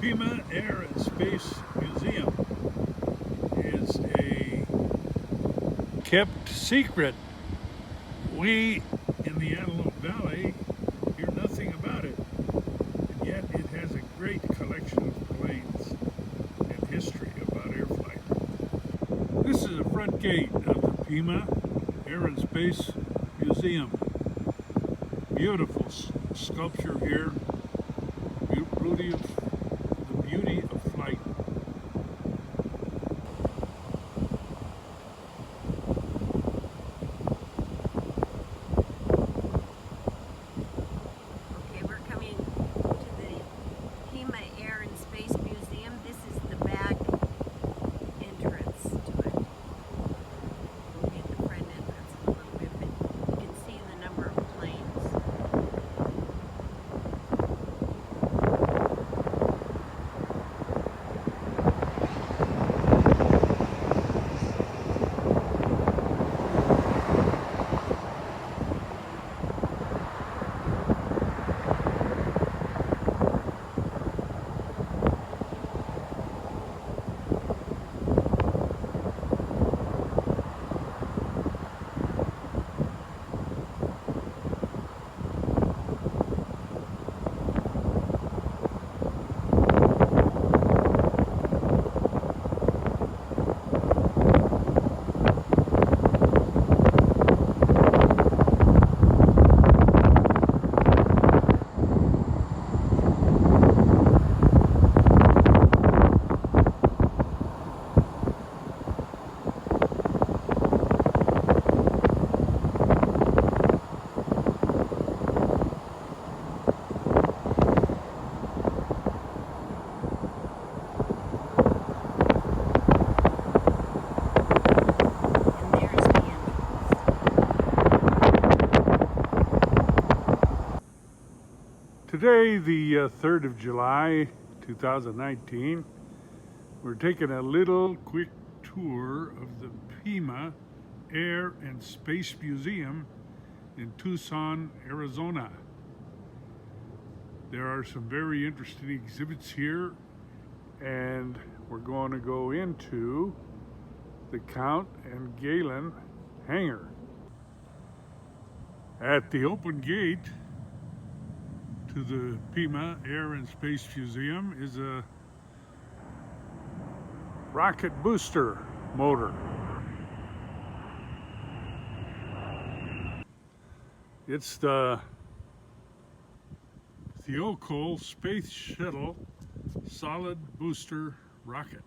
Pima Air and Space Museum is a kept secret. We in the Antelope Valley hear nothing about it, and yet it has a great collection of planes and history about air flight. This is the front gate of the Pima Air and Space Museum. Beautiful sculpture here, beauty of flight. Okay, we're coming to the Pima Air and Space Museum. This is the back entrance to it. We'll get the front entrance in a little bit, but you can see the number of planes. Today, the 3rd of July, 2019, we're taking a little quick tour of the Pima Air and Space Museum in Tucson, Arizona. There are some very interesting exhibits here, and we're going to go into the Count and Galen hangar. At the open gate to the Pima Air and Space Museum is a rocket booster motor. It's the Thiokol Space Shuttle solid booster rocket.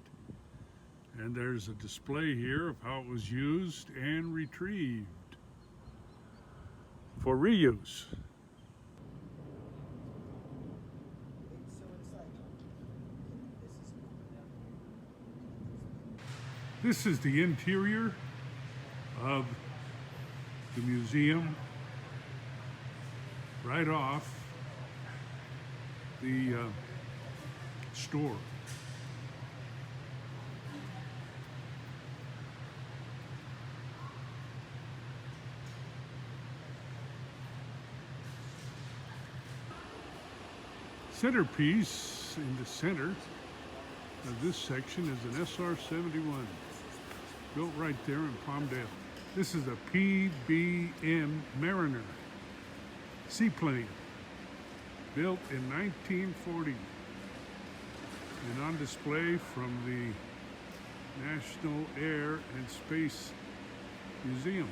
And there's a display here of how it was used and retrieved for reuse. This is the interior of the museum, right off the store. Centerpiece in the center of this section is an SR-71, built right there in Palmdale. This is a PBM Mariner seaplane, built in 1940 and on display from the National Air and Space Museum.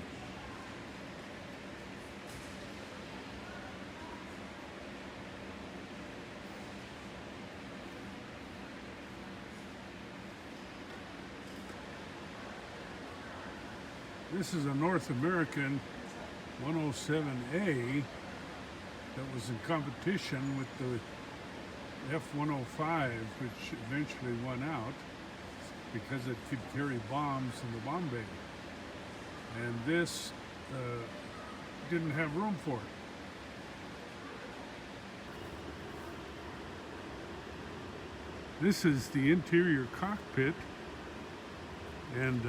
This is a North American 107A that was in competition with the F-105, which eventually won out because it could carry bombs in the bomb bay. And this didn't have room for it. This is the interior cockpit, and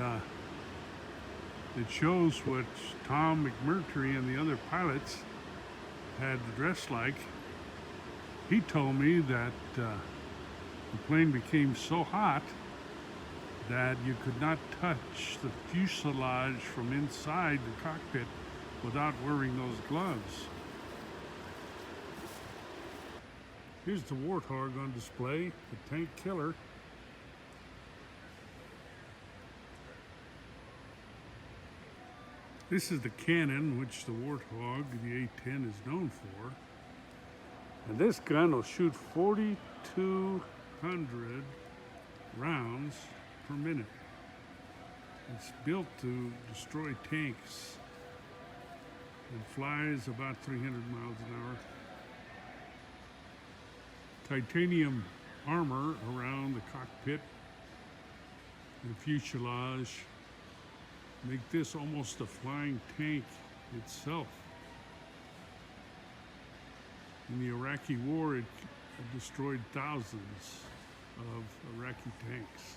it shows what Tom McMurtry and the other pilots had dressed like. He told me that The plane became so hot that you could not touch the fuselage from inside the cockpit without wearing those gloves. Here's the Warthog on display, the tank killer. This is the cannon which the Warthog, the A-10, is known for. And this gun will shoot 4,200 rounds per minute. It's built to destroy tanks and flies about 300 miles an hour. Titanium armor around the cockpit and fuselage make this almost a flying tank itself. In the Iraqi war, it destroyed thousands of Iraqi tanks.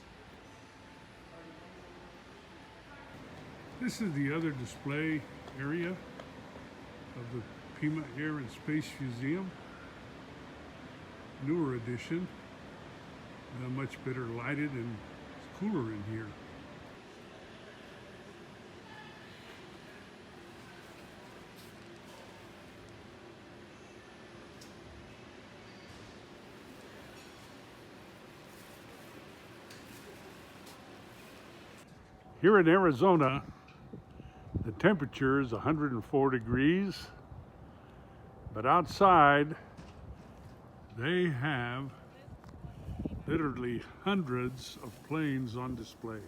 This is the other display area of the Pima Air and Space Museum. Newer edition, much better lighted and it's cooler in here. Here in Arizona, the temperature is 104 degrees, but outside they have literally hundreds of planes on display.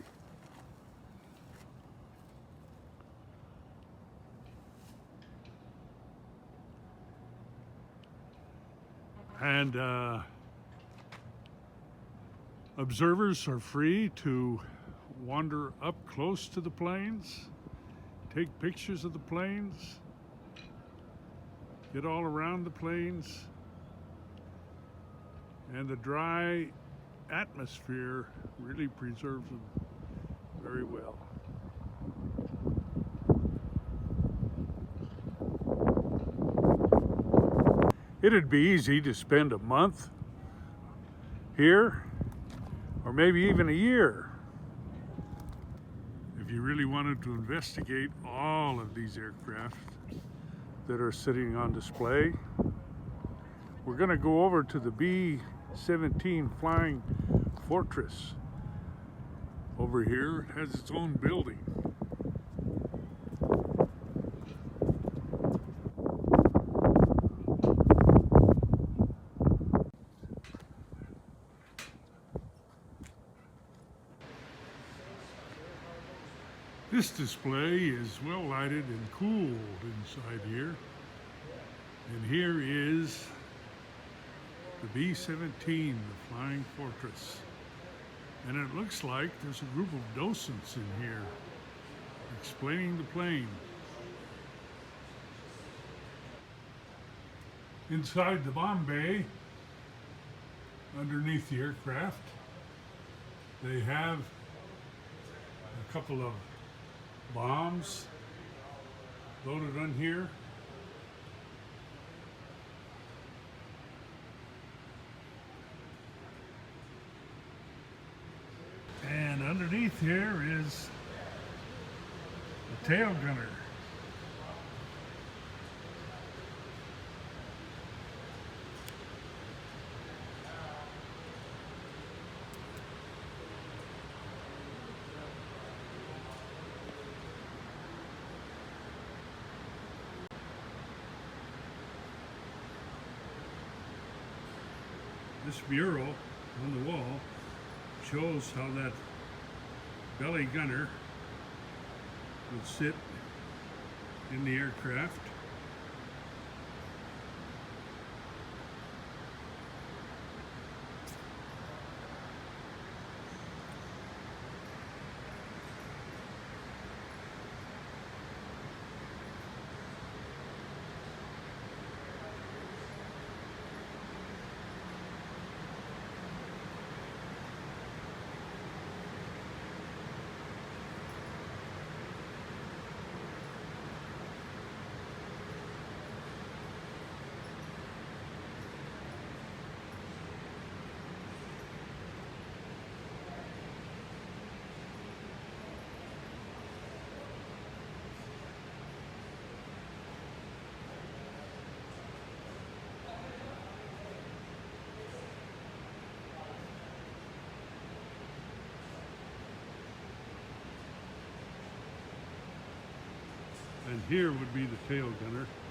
And observers are free to wander up close to the planes, take pictures of the planes, get all around the planes. And the dry atmosphere really preserves them very well. It'd be easy to spend a month here, or maybe even a year, if you really wanted to investigate all of these aircraft that are sitting on display. We're going to go over to the B-17 Flying Fortress. Over here, it has its own building. This display is well lighted and cooled inside here. And here is the B-17, the Flying Fortress. And it looks like there's a group of docents in here explaining the plane. Inside the bomb bay, underneath the aircraft, they have a couple of bombs loaded on here. And underneath here is the tail gunner. This mural on the wall shows how that belly gunner would sit in the aircraft. here would be the tail gunner.